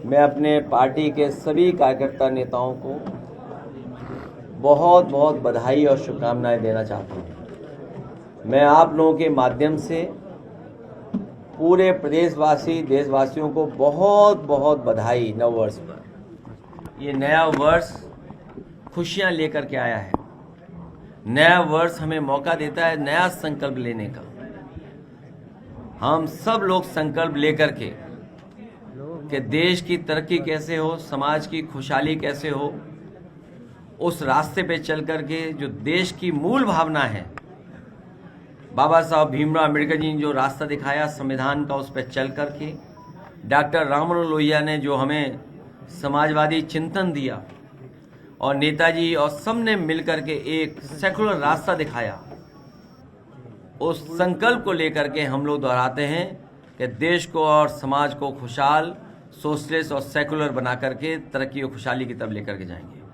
मैं अपने पार्टी के सभी कार्यकर्ता नेताओं को बहुत बहुत बधाई और शुभकामनाएं देना चाहता हूं। मैं आप लोगों के माध्यम से पूरे प्रदेशवासी देशवासियों को बहुत बहुत बधाई नववर्ष पर। ये नया वर्ष खुशियां लेकर के आया है। नया वर्ष हमें मौका देता है नया संकल्प लेने का। हम सब लोग संकल्प लेकर के कि देश की तरक्की कैसे हो, समाज की खुशहाली कैसे हो, उस रास्ते पे चल कर के जो देश की मूल भावना है, बाबा साहब भीमराव अम्बेडकर जी ने जो रास्ता दिखाया संविधान का, उस पर चल कर के डॉक्टर राम मनोहर लोहिया ने जो हमें समाजवादी चिंतन दिया और नेताजी और सब ने मिलकर के एक सेकुलर रास्ता दिखाया, उस संकल्प को लेकर के हम लोग दोहराते हैं कि देश को और समाज को खुशहाल, सोशलिस्ट और सेकुलर बना करके तरक्की और खुशहाली की तरफ लेकर के जाएंगे।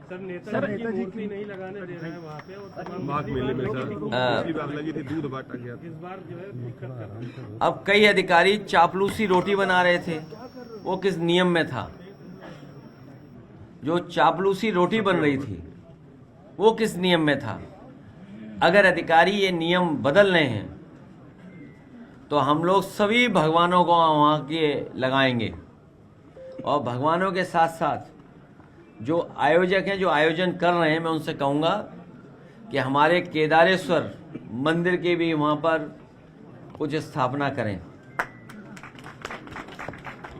सर नेताजी की मूर्ति नहीं लगाने दे रहे हैं वहाँ पे और माघ मेले में सर लगी थी, दूध बांटा गया इस बार जो है दिक्कत कर रही है। अब कई अधिकारी चापलूसी रोटी बना रहे थे, वो किस नियम में था? जो चापलूसी रोटी बन रही थी वो किस नियम में था? अगर अधिकारी ये नियम बदल रहे हैं तो हम लोग सभी भगवानों को वहाँ के लगाएंगे और भगवानों के साथ साथ जो आयोजक हैं, जो आयोजन कर रहे हैं, मैं उनसे कहूँगा कि हमारे केदारेश्वर मंदिर के भी वहाँ पर कुछ स्थापना करें।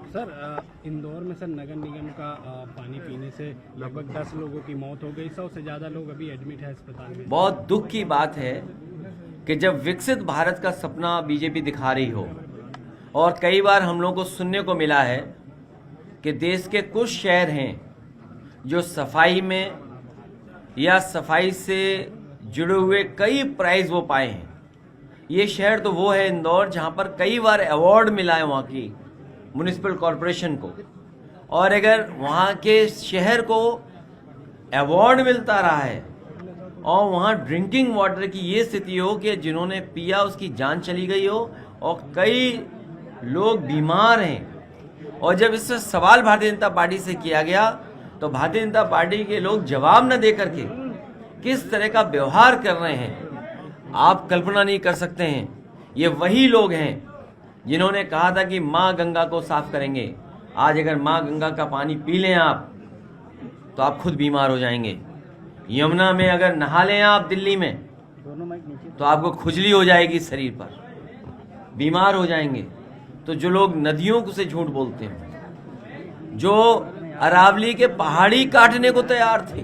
सर इंदौर में सर नगर निगम का पानी पीने से लगभग 10 लोगों की मौत हो गई, 100 से ज़्यादा लोग अभी एडमिट है अस्पताल में। बहुत दुख की बात है कि जब विकसित भारत का सपना बीजेपी दिखा रही हो और कई बार हम लोगों को सुनने को मिला है कि देश के कुछ शहर हैं जो सफाई में या सफाई से जुड़े हुए कई प्राइज वो पाए हैं। ये शहर तो वो है इंदौर जहाँ पर कई बार अवार्ड मिला है वहाँ की म्युनिसिपल कॉरपोरेशन को, और अगर वहाँ के शहर को अवार्ड मिलता रहा है और वहाँ ड्रिंकिंग वाटर की ये स्थिति हो कि जिन्होंने पिया उसकी जान चली गई हो और कई लोग बीमार हैं, और जब इससे सवाल भारतीय जनता पार्टी से किया गया तो भारतीय जनता पार्टी के लोग जवाब न दे करके किस तरह का व्यवहार कर रहे हैं आप कल्पना नहीं कर सकते हैं। ये वही लोग हैं जिन्होंने कहा था कि माँ गंगा को साफ करेंगे। आज अगर माँ गंगा का पानी पी लें आप तो आप खुद बीमार हो जाएंगे। यमुना में अगर नहा लें आप दिल्ली में तो आपको खुजली हो जाएगी शरीर पर, बीमार हो जाएंगे। तो जो लोग नदियों से झूठ बोलते हैं, जो अरावली के पहाड़ी काटने को तैयार थे,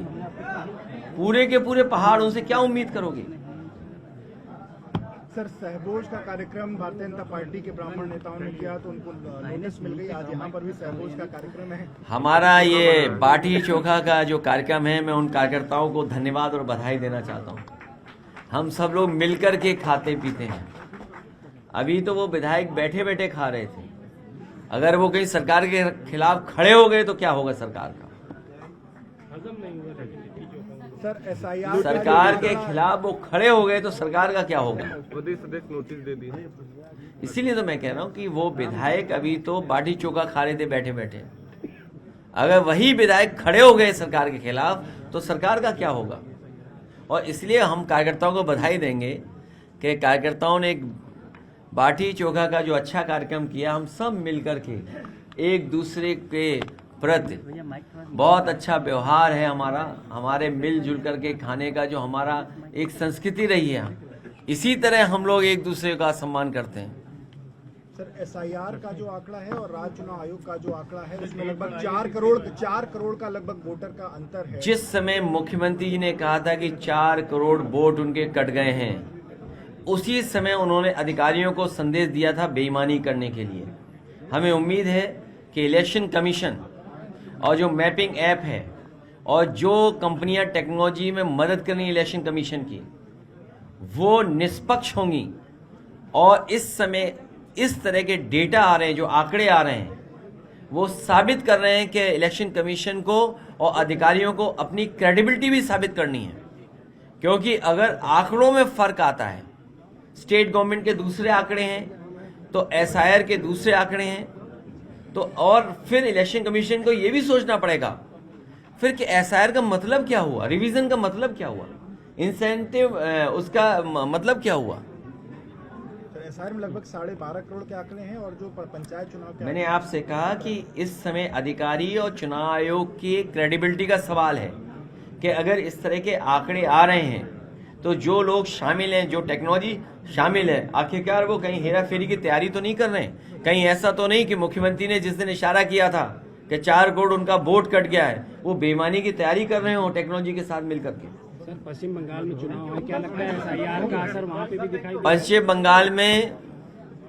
पूरे के पूरे पहाड़, उनसे क्या उम्मीद करोगे? सर सहभोज का कार्यक्रम भारतीय जनता पार्टी के ब्राह्मण नेताओं ने किया तो उनको नोटिस मिल गई। आज यहाँ पर भी सहभोज का कार्यक्रम है। हमारा ये बाटी चोखा का जो कार्यक्रम है, मैं उन कार्यकर्ताओं को धन्यवाद और बधाई देना चाहता हूँ। हम सब लोग मिलकर के खाते पीते हैं। अभी तो वो विधायक बैठे बैठे खा रहे थे, अगर वो कहीं सरकार के खिलाफ खड़े हो गए तो क्या होगा सरकार का? सर SIR सरकार के खिलाफ वो खड़े हो गए तो सरकार का क्या होगा? नोटिस दे दी। इसीलिए तो मैं कह रहा हूँ कि वो विधायक अभी तो बाटी चोखा खा रहे थे बैठे बैठे। अगर वही विधायक खड़े हो गए सरकार के खिलाफ तो सरकार का क्या होगा? और इसलिए हम कार्यकर्ताओं को बधाई देंगे कि कार्यकर्ताओं ने एक बाटी चोखा का जो अच्छा कार्यक्रम किया, हम सब मिलकर के एक दूसरे के प्रति बहुत अच्छा व्यवहार है हमारा, हमारे मिलजुल करके खाने का जो हमारा एक संस्कृति रही है, इसी तरह हम लोग एक दूसरे का सम्मान करते हैं। सर SIR का जो आंकड़ा है और राज्य चुनाव आयोग का जो आंकड़ा है उसमें लगभग 4 करोड़ का लगभग वोटर का अंतर है। जिस समय मुख्यमंत्री जी ने कहा था कि 4 करोड़ वोट उनके कट गए हैं, उसी समय उन्होंने अधिकारियों को संदेश दिया था बेईमानी करने के लिए। हमें उम्मीद है कि इलेक्शन कमीशन और जो मैपिंग ऐप है और जो कंपनियां टेक्नोलॉजी में मदद कर रही इलेक्शन कमीशन की, वो निष्पक्ष होंगी और इस समय इस तरह के डेटा आ रहे हैं, जो आंकड़े आ रहे हैं, वो साबित कर रहे हैं कि इलेक्शन कमीशन को और अधिकारियों को अपनी क्रेडिबिलिटी भी साबित करनी है। क्योंकि अगर आंकड़ों में फर्क आता है, स्टेट गवर्नमेंट के दूसरे आंकड़े हैं तो SIR के दूसरे आंकड़े हैं, तो और फिर इलेक्शन कमीशन को ये भी सोचना पड़ेगा फिर कि एसआईआर का मतलब क्या हुआ, रिवीजन का मतलब क्या हुआ, इंसेंटिव उसका मतलब क्या हुआ। एसआईआर में लगभग 12.5 करोड़ के आंकड़े हैं और जो पंचायत चुनाव के मैंने आपसे कहा कि इस समय अधिकारी और चुनाव आयोग की क्रेडिबिलिटी का सवाल है कि अगर इस तरह के आंकड़े आ रहे हैं तो जो लोग शामिल हैं, जो टेक्नोलॉजी शामिल है, आखिरकार वो कहीं हेरा फेरी की तैयारी तो नहीं कर रहे हैं। कहीं ऐसा तो नहीं कि मुख्यमंत्री ने जिस दिन इशारा किया था कि 4 करोड़ उनका वोट कट गया है, वो बेईमानी की तैयारी कर रहे हो टेक्नोलॉजी के साथ मिलकर के। सर पश्चिम बंगाल में चुनाव है, क्या लगता है एसआईआर का असर वहाँ पे भी दिखाई दे? पश्चिम बंगाल में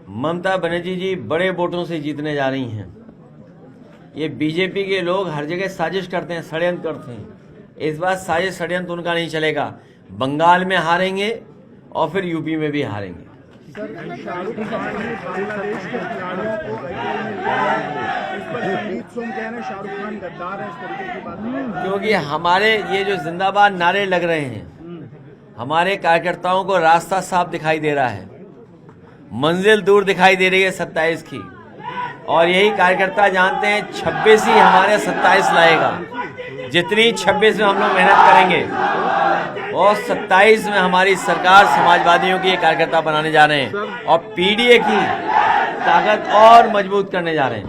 ममता बनर्जी जी बड़े वोटों से जीतने जा रही हैं। ये बीजेपी के लोग हर जगह साजिश करते हैं, षड्यंत्र करते हैं। इस बार साजिश षड्यंत्र उनका नहीं चलेगा। बंगाल में हारेंगे और फिर यूपी में भी हारेंगे। सर, शाहरुख खान ने बांग्लादेश के खिलाड़ियों को आईपीएल में लिया है, इस पर संदीप सोम कह रहे हैं शाहरुख खान गद्दार है, इस तरीके की बात। क्योंकि हमारे ये जो जिंदाबाद नारे लग रहे हैं, हमारे कार्यकर्ताओं को रास्ता साफ दिखाई दे रहा है, मंजिल दूर दिखाई दे रही है 27 की, और यही कार्यकर्ता जानते हैं 26 ही हमारे 27 लाएगा। जितनी 26 में हम लोग मेहनत करेंगे और 27 में हमारी सरकार समाजवादियों की कार्यकर्ता बनाने जा रहे हैं और पीडीए की ताकत और मजबूत करने जा रहे हैं।